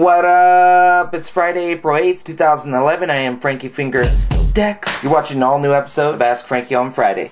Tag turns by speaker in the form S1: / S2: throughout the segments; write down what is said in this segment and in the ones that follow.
S1: What up? It's Friday, April 8th, 2011. I am Frankie FingerSkateSelective. You're watching an all-new episode of Ask Frankie on Friday.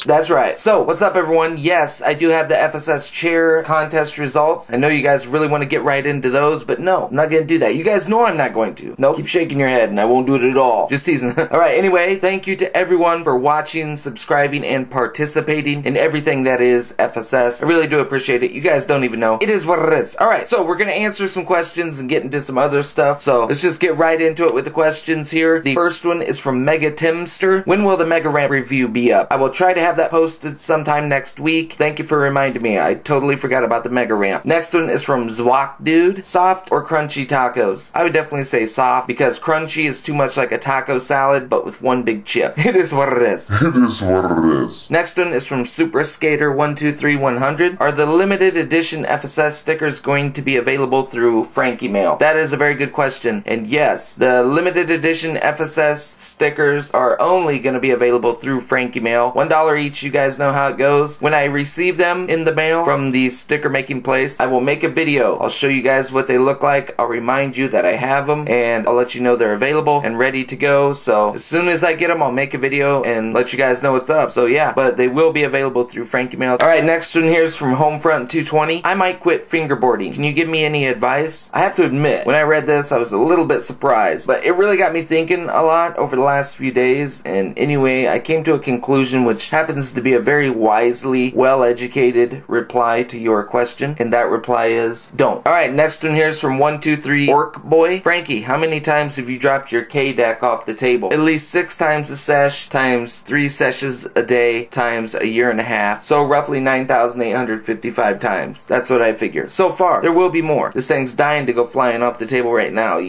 S1: That's right. So, what's up everyone? Yes, I do have the FSS chair contest results. I know you guys really want to get right into those, but no, I'm not going to do that. You guys know I'm not going to. Nope, keep shaking your head and I won't do it at all. Just teasing. Alright, anyway, thank you to everyone for watching, subscribing, and participating in everything that is FSS. I really do appreciate it. You guys don't even know. It is what it is. Alright, so we're going to answer some questions and get into some other stuff. So, let's just get right into it with the questions here. The first one is from Mega Timster. When will the Mega Ramp review be up? I will try to have that posted sometime next week. Thank you for reminding me. I totally forgot about the Mega Ramp. Next one is from Zwok Dude. Soft or crunchy tacos? I would definitely say soft because crunchy is too much like a taco salad but with one big chip. It is what it is.
S2: It is what it is.
S1: Next one is from Super Skater 123-100. Are the limited edition FSS stickers going to be available through Frankie Mail? That is a very good question. And yes, the limited edition FSS stickers are only going to be available through Frankie Mail. $1 each. You guys know how it goes. When I receive them in the mail from the sticker making place, I will make a video. I'll show you guys what they look like. I'll remind you that I have them and I'll let you know they're available and ready to go. So as soon as I get them, I'll make a video and let you guys know what's up. So yeah, but they will be available through Frankie Mail. Alright, next one here is from Homefront 220. I might quit fingerboarding. Can you give me any advice? I have to admit, when I read this, I was a little bit surprised, but it really got me thinking a lot over the last few days. And anyway, I came to a conclusion which happens to be a very wisely, well-educated reply to your question, and that reply is don't. Alright, next one here is from 123 Orc Boy. Frankie, how many times have you dropped your K deck off the table? At least 6 times a sesh, times 3 sessions a day, times a year and a half. So roughly 9,855 times. That's what I figure. So far, there will be more. This thing's dying to go flying off the table right now.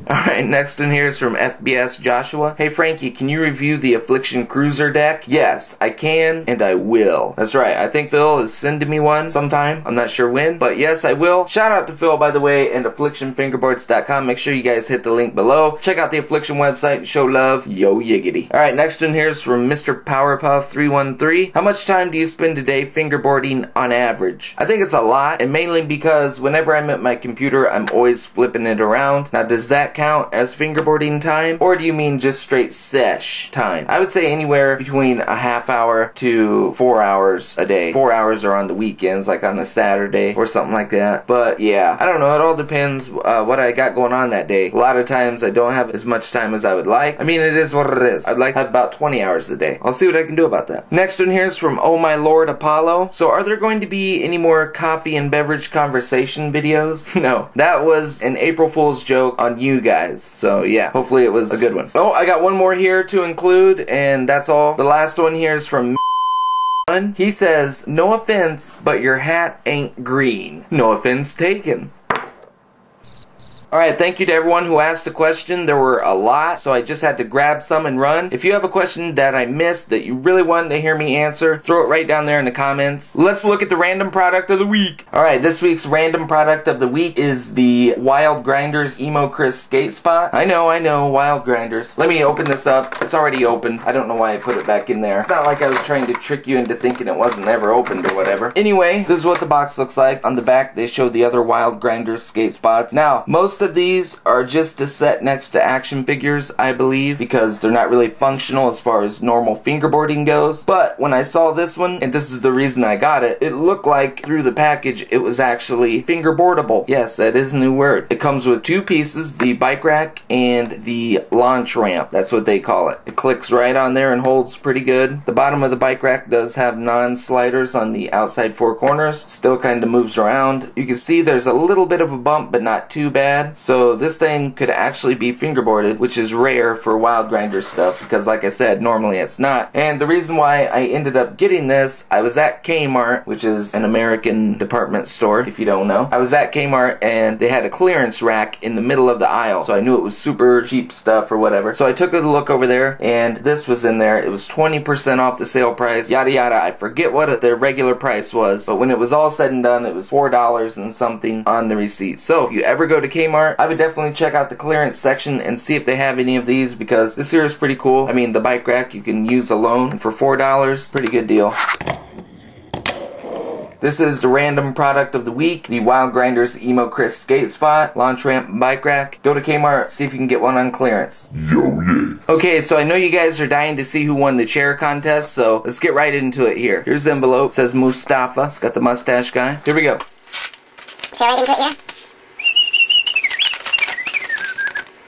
S1: Alright, next one here is from FBS Joshua. Hey Frankie, can you review the Affliction Cruiser deck? Yes, I can, and I will. That's right, I think Phil is sending me one sometime. I'm not sure when, but yes, I will. Shout out to Phil, by the way, and AfflictionFingerboards.com. Make sure you guys hit the link below. Check out the Affliction website and show love. Yo yiggity. Alright, next one here is from Mr. Powerpuff313. How much time do you spend a day fingerboarding on average? I think it's a lot, and mainly because whenever I'm at my computer, I'm always flipping it around. Now, does that count as fingerboarding time, or do you mean just straight sesh time? I would say anywhere between a half hour to 4 hours a day. 4 hours are on the weekends, like on a Saturday or something like that. But yeah, I don't know, it all depends what I got going on that day. A lot of times I don't have as much time as I would like. I mean, it is what it is. I'd like to have about 20 hours a day. I'll see what I can do about that. Next one here is from Oh My Lord Apollo. So are there going to be any more coffee and beverage conversation videos? No, that was an April Fool's joke on you guys. So yeah, hopefully it was a good one. Oh, I got one more here to include, and that's all. The last one here is from he says, no offense, but your hat ain't green. No offense taken. Alright, thank you to everyone who asked a question. There were a lot, so I just had to grab some and run. If you have a question that I missed that you really wanted to hear me answer, throw it right down there in the comments. Let's look at the random product of the week. Alright, this week's random product of the week is the Wild Grinders Emo Chris Skate Spot. I know, Wild Grinders. Let me open this up. It's already open. I don't know why I put it back in there. It's not like I was trying to trick you into thinking it wasn't ever opened or whatever. Anyway, this is what the box looks like. On the back, they show the other Wild Grinders skate spots. Now, most of these are just to set next to action figures, I believe, because they're not really functional as far as normal fingerboarding goes. But when I saw this one, and this is the reason I got it, it looked like through the package it was actually fingerboardable. Yes, that is a new word. It comes with 2 pieces, the bike rack and the launch ramp. That's what they call it. It clicks right on there and holds pretty good. The bottom of the bike rack does have non-sliders on the outside 4 corners. Still kind of moves around. You can see there's a little bit of a bump, but not too bad. So this thing could actually be fingerboarded, which is rare for Wild Grinder stuff because, like I said, normally it's not. And the reason why I ended up getting this, I was at Kmart, which is an American department store, if you don't know. I was at Kmart and they had a clearance rack in the middle of the aisle, so I knew it was super cheap stuff or whatever. So I took a look over there and this was in there. It was 20% off the sale price, yada yada. I forget what the regular price was, but when it was all said and done, it was $4 and something on the receipt. So if you ever go to Kmart, I would definitely check out the clearance section and see if they have any of these, because this here is pretty cool. I mean, the bike rack you can use alone for $4, pretty good deal. This is the random product of the week, the Wild Grinders Emo Chris Skate Spot, launch ramp, bike rack. Go to Kmart, see if you can get one on clearance.
S2: Yo, yeah.
S1: Okay, so I know you guys are dying to see who won the chair contest, so let's get right into it here. Here's the envelope. It says Mustafa. It's got the mustache guy. Here we go.
S3: Let's get right into it, yeah?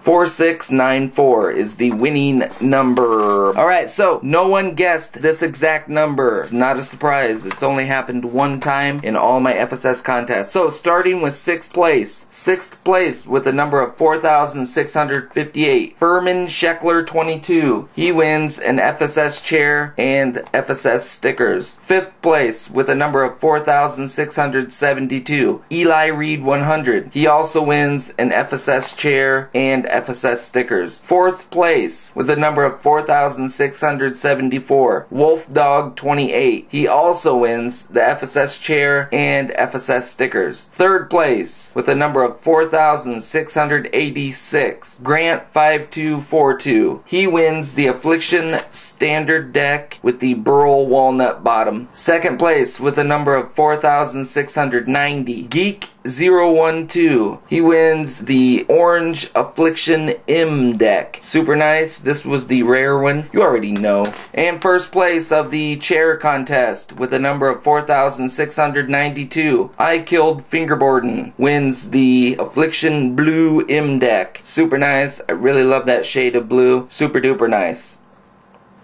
S1: 4694 is the winning number. Alright, so no one guessed this exact number. It's not a surprise. It's only happened one time in all my FSS contests. So starting with 6th place. 6th place with a number of 4,658. Furman Scheckler 22. He wins an FSS chair and FSS stickers. 5th place with a number of 4,672. Eli Reed 100. He also wins an FSS chair and FSS stickers. 4th place with a number of 4,674. Wolf Dog 28. He also wins the FSS chair and FSS stickers. 3rd place with a number of 4,686. Grant 5242. He wins the Affliction standard deck with the burl walnut bottom. 2nd place with a number of 4,690. Geek 012. He wins the Orange Affliction M deck. Super nice. This was the rare one. You already know. And 1st place of the chair contest with a number of 4,692. I Killed Fingerboarding wins the Affliction Blue M deck. Super nice. I really love that shade of blue. Super duper nice.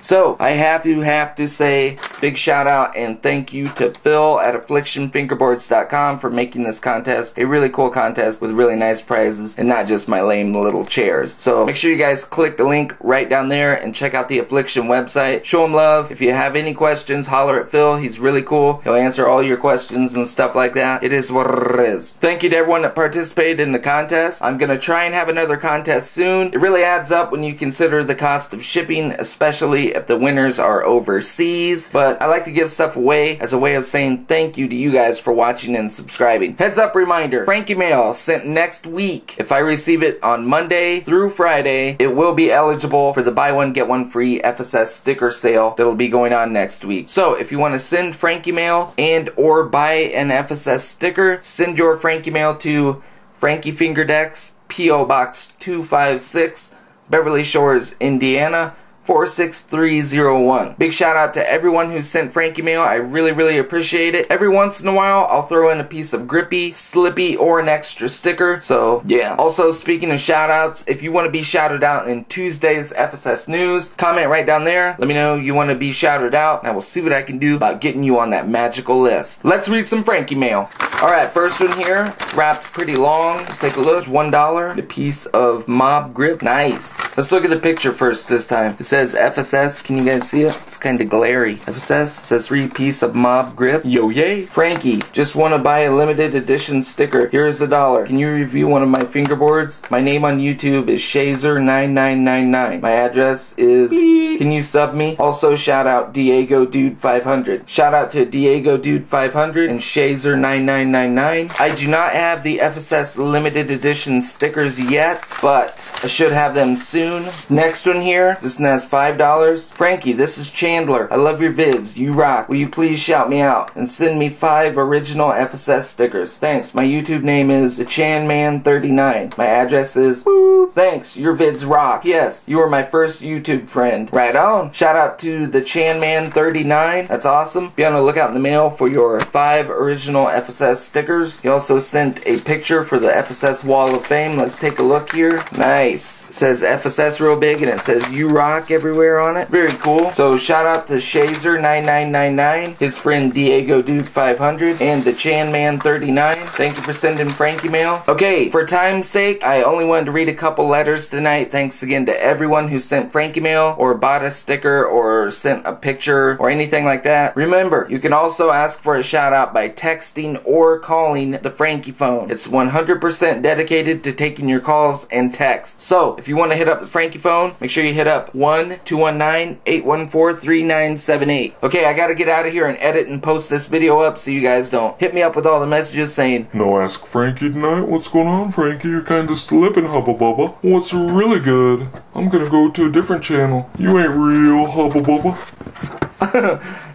S1: So, I have to say big shout out and thank you to Phil at AfflictionFingerboards.com for making this contest a really cool contest with really nice prizes and not just my lame little chairs. So, make sure you guys click the link right down there and check out the Affliction website. Show him love. If you have any questions, holler at Phil. He's really cool. He'll answer all your questions and stuff like that. It is what it is. Thank you to everyone that participated in the contest. I'm going to try and have another contest soon. It really adds up when you consider the cost of shipping, especially if the winners are overseas, but I like to give stuff away as a way of saying thank you to you guys for watching and subscribing. Heads up reminder, Frankie Mail sent next week. If I receive it on Monday through Friday, it will be eligible for the buy one get one free FSS sticker sale that'll be going on next week. So if you want to send Frankie Mail and or buy an FSS sticker, send your Frankie Mail to Frankie Fingerdex, P.O. Box 256, Beverly Shores, Indiana 46301. Big shout out to everyone who sent Frankie Mail. I really appreciate it. Every once in a while, I'll throw in a piece of grippy, slippy, or an extra sticker. So, yeah. Also, speaking of shout outs, if you want to be shouted out in Tuesday's FSS News, comment right down there. Let me know you want to be shouted out, and I will see what I can do about getting you on that magical list. Let's read some Frankie Mail. Alright, first one here, wrapped pretty long. Let's take a look. $1. A piece of mob grip. Nice. Let's look at the picture first this time. It says FSS. Can you guys see it? It's kind of glary. FSS says 3 piece of mob grip. Yo yay. Frankie, just want to buy a limited edition sticker. Here's $1. Can you review one of my fingerboards? My name on YouTube is Shazer9999. My address is... Can you sub me? Also shout out Diego Dude 500. Shout out to Diego Dude 500 and Shazer9999. I do not have the FSS limited edition stickers yet, but I should have them soon. Next one here, this one has $5. Frankie, this is Chandler. I love your vids. You rock. Will you please shout me out and send me 5 original FSS stickers? Thanks. My YouTube name is ChanMan39. My address is... Woo. Thanks. Your vids rock. Yes, you are my first YouTube friend. Right on. Shout out to the ChanMan39. That's awesome. Be on the lookout in the mail for your 5 original FSS stickers. He also sent a picture for the FSS Wall of Fame. Let's take a look here. Nice. It says FSS real big and it says you rock everywhere on it. Very cool. So shout out to Shazer9999, his friend Diego Dude 500, and the ChanMan39. Thank you for sending Frankie Mail. Okay, for time's sake, I only wanted to read a couple letters tonight. Thanks again to everyone who sent Frankie Mail or bought a sticker or sent a picture or anything like that. Remember, you can also ask for a shout out by texting or calling the Frankie phone. It's 100% dedicated to taking your calls and texts. So, if you want to hit up the Frankie phone, make sure you hit up 1-219-814-3978. Okay, I gotta get out of here and edit and post this video up so you guys don't hit me up with all the messages saying,
S2: No Ask Frankie tonight. What's going on, Frankie? You're kinda slipping, Hubba Bubba. What's really good? I'm gonna go to a different channel. You ain't real, Hubba Bubba.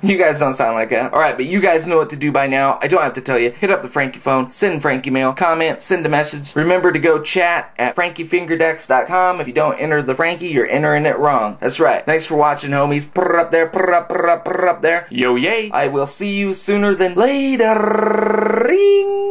S1: You guys don't sound like that. Alright, but you guys know what to do by now. I don't have to tell you. Hit up the Frankie phone, send Frankie mail, comment, send a message. Remember to go chat at FrankieFingerDecks.com. If you don't enter the Frankie, you're entering it wrong. That's right. Thanks for watching, homies. Purr up there, purr up, purr up, purr up there. Yo, yay. I will see you sooner than later. Ring.